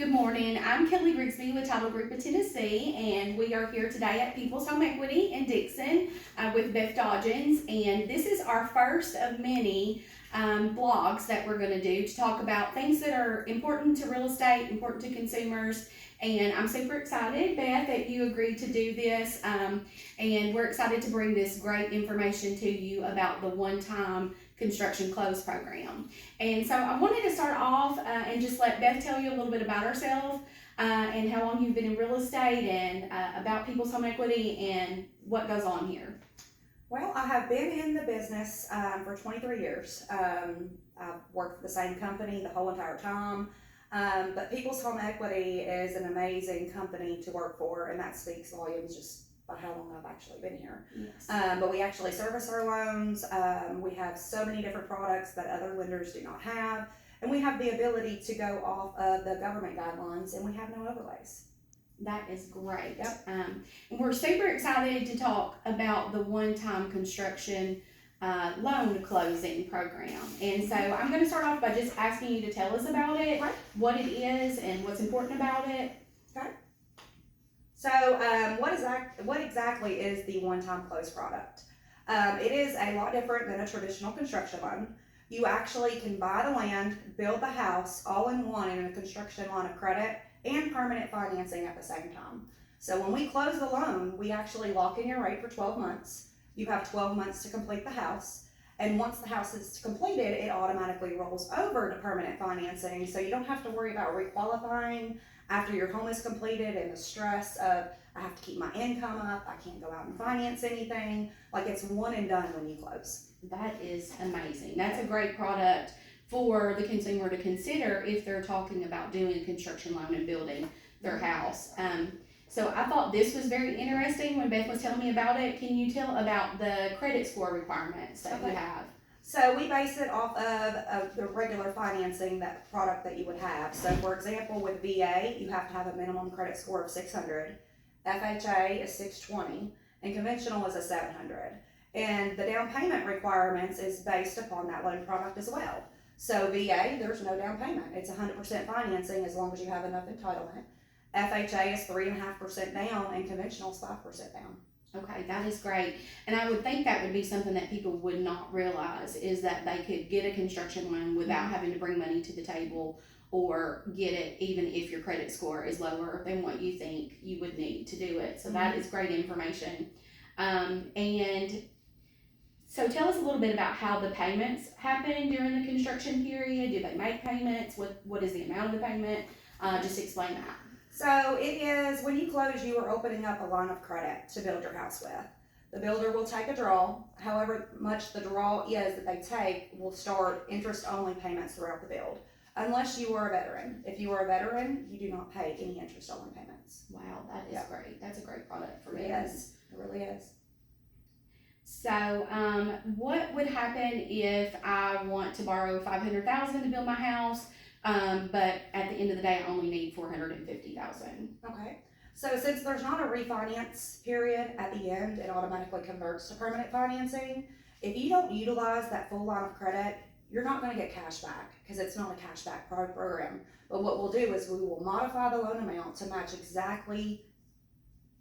Good morning. I'm Kelly Grigsby with Title Group of Tennessee, and we are here today at People's Home Equity in Dickson with Beth Dodgins. And this is our first of many blogs that we're going to do to talk about things that are important to real estate, important to consumers. And I'm super excited, Beth, that you agreed to do this. And we're excited to bring this great information to you about the one-time construction close program. And so I wanted to start off and just let Beth tell you a little bit about herself and how long you've been in real estate and about People's Home Equity and what goes on here. Well, I have been in the business for 23 years. I've worked for the same company the whole entire time. But People's Home Equity is an amazing company to work for, and that speaks volumes just by how long I've actually been here. Yes. But we actually service our loans. We have so many different products that other lenders do not have, and we have the ability to go off of the government guidelines, and we have no overlays. That is great. Yep. And we're super excited to talk about the one-time construction loan closing program. And so I'm going to start off by just asking you to tell us about it, Right. what it is, and what's important about it. Okay. So what exactly is the one-time close product? It is a lot different than a traditional construction loan. You actually can buy the land, build the house all in one in a construction line of credit and permanent financing at the same time. So when we close the loan, we actually lock in your rate for 12 months. You have 12 months to complete the house. And once the house is completed, it automatically rolls over to permanent financing. So you don't have to worry about requalifying after your home is completed and the stress of, I have to keep my income up, I can't go out and finance anything. Like, it's one and done when you close. That is amazing. That's a great product for the consumer to consider if they're talking about doing a construction loan and building their house. So I thought this was very interesting when Beth was telling me about it. Can you tell about the credit score requirements that you have? So we base it off of the regular financing, that product that you would have. So for example, with VA, you have to have a minimum credit score of 600. FHA is 620, and conventional is a 700. And the down payment requirements is based upon that loan product as well. So VA, there's no down payment. It's 100% financing as long as you have enough entitlement. FHA is 3.5% down, and conventional is 5% down. Okay, that is great. And I would think that would be something that people would not realize, is that they could get a construction loan without having to bring money to the table or get it even if your credit score is lower than what you think you would need to do it. So that is great information. And so tell us a little bit about how the payments happen during the construction period. Do they make payments? What is the amount of the payment? Just explain that. So it is, when you close, you are opening up a line of credit to build your house with. The builder will take a draw. However much the draw is that they take will start interest-only payments throughout the build, unless you are a veteran. If you are a veteran, you do not pay any interest-only payments. Wow, that is great. That's a great product for It business. is. It really is. So, what would happen if I want to borrow $500,000 to build my house, but at the end of the day, I only need $450,000? Okay. So since there's not a refinance period at the end, it automatically converts to permanent financing. If you don't utilize that full line of credit, you're not going to get cash back because it's not a cash back program. But what we'll do is we will modify the loan amount to match exactly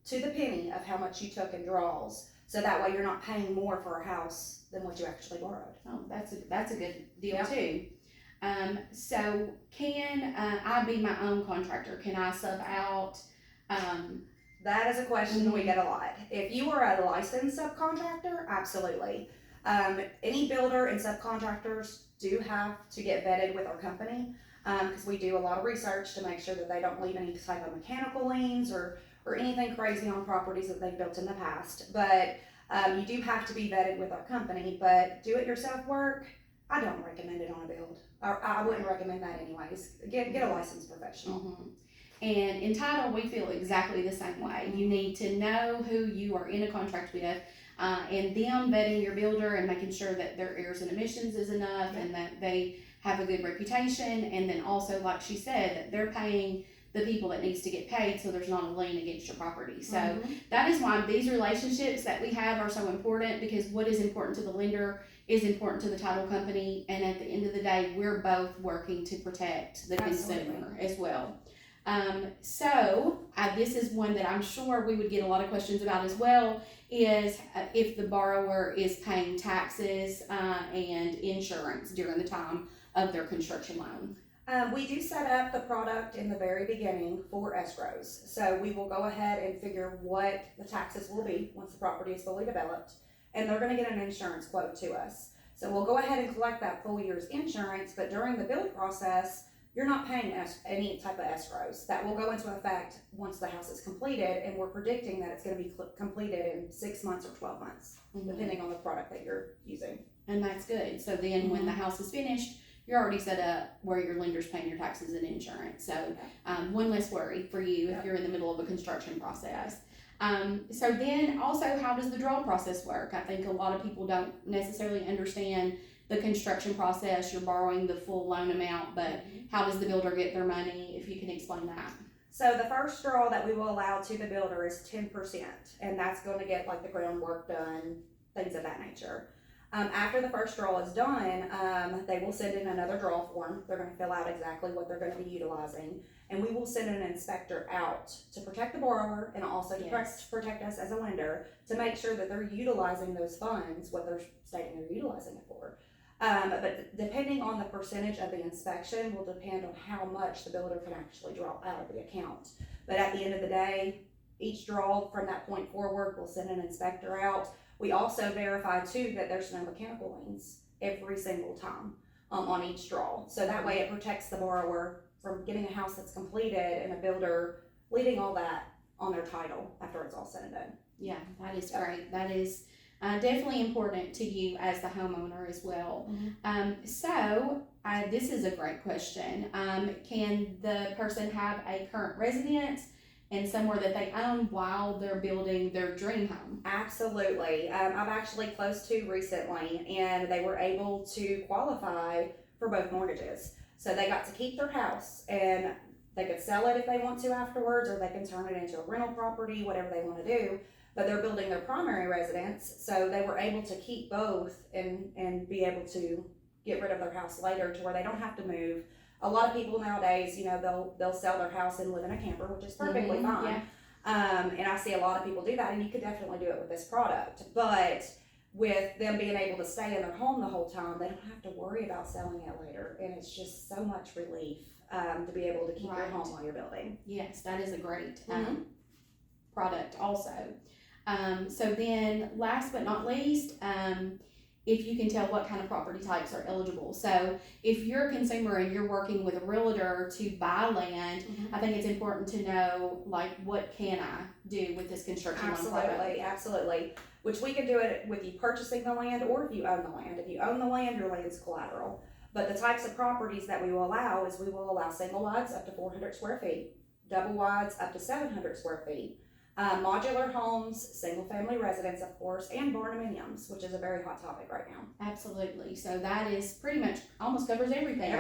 to the penny of how much you took in draws. So that way you're not paying more for a house than what you actually borrowed. Oh, that's a good deal Yep. too. So can I be my own contractor? Can I sub out? That is a question we get a lot. If you are a licensed subcontractor, absolutely. Any builder and subcontractors do have to get vetted with our company because we do a lot of research to make sure that they don't leave any type of mechanical liens or anything crazy on properties that they've built in the past. But you do have to be vetted with our company. But do-it-yourself work, I don't recommend it on a build. Or I wouldn't recommend that anyways. Get a licensed professional. Mm-hmm. And in title, we feel exactly the same way. You need to know who you are in a contract with, and them vetting your builder and making sure that their errors and omissions is enough and that they have a good reputation. And then also, like she said, that they're paying the people that needs to get paid, so there's not a lien against your property. So that is why these relationships that we have are so important, because what is important to the lender is important to the title company, and at the end of the day, we're both working to protect the consumer as well. This is one that I'm sure we would get a lot of questions about as well, is if the borrower is paying taxes and insurance during the time of their construction loan. We do set up the product in the very beginning for escrows. So we will go ahead and figure what the taxes will be once the property is fully developed, and they're gonna get an insurance quote to us. So we'll go ahead and collect that full year's insurance, but during the build process, you're not paying any type of escrows. That will go into effect once the house is completed, and we're predicting that it's gonna be completed in 6 months or 12 months, depending on the product that you're using. And that's good. So then when the house is finished, you're already set up where your lender's paying your taxes and insurance. So one less worry for you if you're in the middle of a construction process. So then also, how does the draw process work? I think a lot of people don't necessarily understand the construction process. You're borrowing the full loan amount, but how does the builder get their money, if you can explain that? So the first draw that we will allow to the builder is 10%, and that's going to get like the groundwork done, things of that nature. After the first draw is done, they will send in another draw form. They're going to fill out exactly what they're going to be utilizing, and we will send an inspector out to protect the borrower and also to protect us as a lender, to make sure that they're utilizing those funds, what they're stating they're utilizing it for. But depending on the percentage of the inspection will depend on how much the builder can actually draw out of the account. But at the end of the day, each draw from that point forward, we'll send an inspector out. We also verify too that there's no mechanical liens every single time on each draw. So that way it protects the borrower from getting a house that's completed and a builder leaving all that on their title after it's all said and done. Yeah, that is great. That is definitely important to you as the homeowner as well. This is a great question. Can the person have a current residence and somewhere that they own while they're building their dream home? Absolutely. I've actually closed two recently, and they were able to qualify for both mortgages. So they got to keep their house, and they could sell it if they want to afterwards, or they can turn it into a rental property, whatever they want to do. But they're building their primary residence, so they were able to keep both and be able to get rid of their house later to where they don't have to move. A lot of people nowadays, they'll sell their house and live in a camper, which is perfectly fine. And I see a lot of people do that, and you could definitely do it with this product. But with them being able to stay in their home the whole time, they don't have to worry about selling it later, and it's just so much relief to be able to keep your home while you're building. Yes, that is a great product also. So then, last but not least, if you can tell what kind of property types are eligible. So if you're a consumer and you're working with a realtor to buy land, I think it's important to know, like, what can I do with this construction loan product? Absolutely. Which we can do it with you purchasing the land, or if you own the land. If you own the land, your land's collateral. But the types of properties that we will allow is we will allow single wides up to 400 square feet, double wides up to 700 square feet, modular homes, single family residence, of course, and barndominiums, which is a very hot topic right now. Absolutely. So that is pretty much almost covers everything.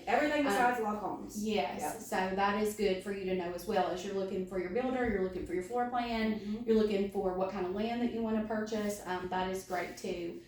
Everything besides log homes. Yes. Yep. So that is good for you to know as well, as you're looking for your builder, you're looking for your floor plan, you're looking for what kind of land that you want to purchase. That is great too.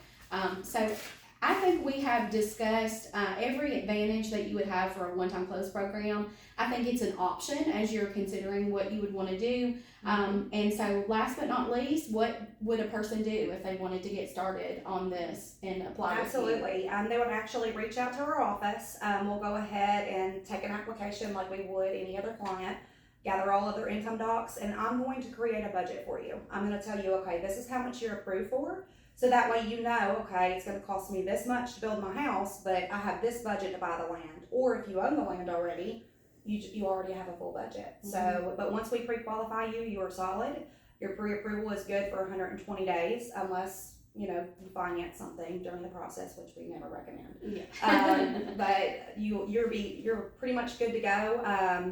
So I think we have discussed every advantage that you would have for a one-time close program. I think it's an option as you're considering what you would want to do. And so last but not least, what would a person do if they wanted to get started on this and apply? Absolutely. They would actually reach out to our office. We'll go ahead and take an application like we would any other client, gather all of their income docs, and I'm going to create a budget for you. I'm going to tell you, okay, this is how much you're approved for. So that way you know, okay, it's going to cost me this much to build my house, but I have this budget to buy the land. Or if you own the land already, you already have a full budget. So, but once we pre-qualify you, you are solid. Your pre-approval is good for 120 days, unless, you finance something during the process, which we never recommend. But you're pretty much good to go.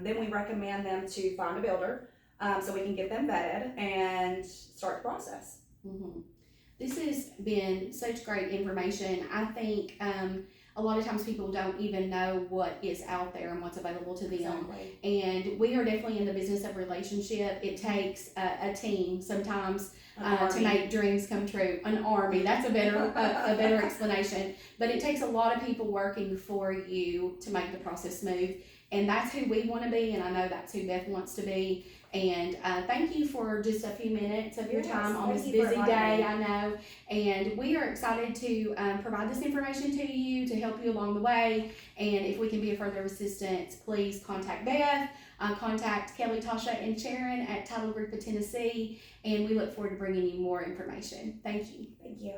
Then we recommend them to find a builder, so we can get them vetted and start the process. This has been such great information. I think a lot of times people don't even know what is out there and what's available to them. Exactly. And we are definitely in the business of relationship. It takes a team sometimes to make dreams come true. An army, that's a better explanation. But it takes a lot of people working for you to make the process smooth. and that's who we want to be, and I know that's who Beth wants to be. And thank you for just a few minutes of your time on this busy day, I know. And we are excited to provide this information to you to help you along the way. And if we can be a further assistance, please contact Beth, contact Kelly, Tasha, and Sharon at Title Group of Tennessee. And we look forward to bringing you more information. Thank you. Thank you.